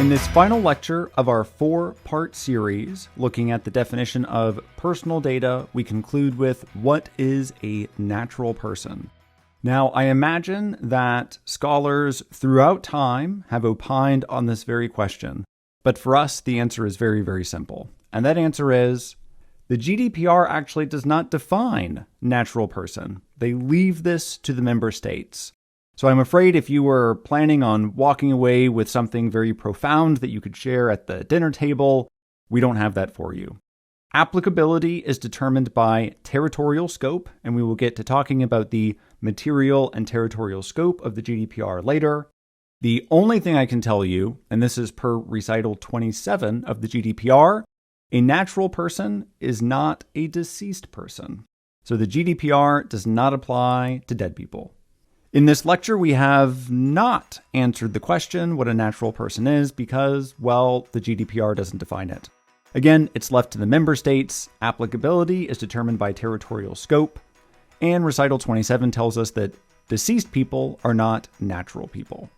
In this final lecture of our 4-part series, looking at the definition of personal data, we conclude with what is a natural person? Now, I imagine that scholars throughout time have opined on this very question, but for us, the answer is very, very simple. And that answer is the GDPR actually does not define natural person. They leave this to the member states. So I'm afraid if you were planning on walking away with something very profound that you could share at the dinner table, we don't have that for you. Applicability is determined by territorial scope, and we will get to talking about the material and territorial scope of the GDPR later. The only thing I can tell you, and this is per Recital 27 of the GDPR, a natural person is not a deceased person. So the GDPR does not apply to dead people. In this lecture, we have not answered the question what a natural person is because, well, the GDPR doesn't define it. Again, it's left to the member states. Applicability is determined by territorial scope. And Recital 27 tells us that deceased people are not natural people.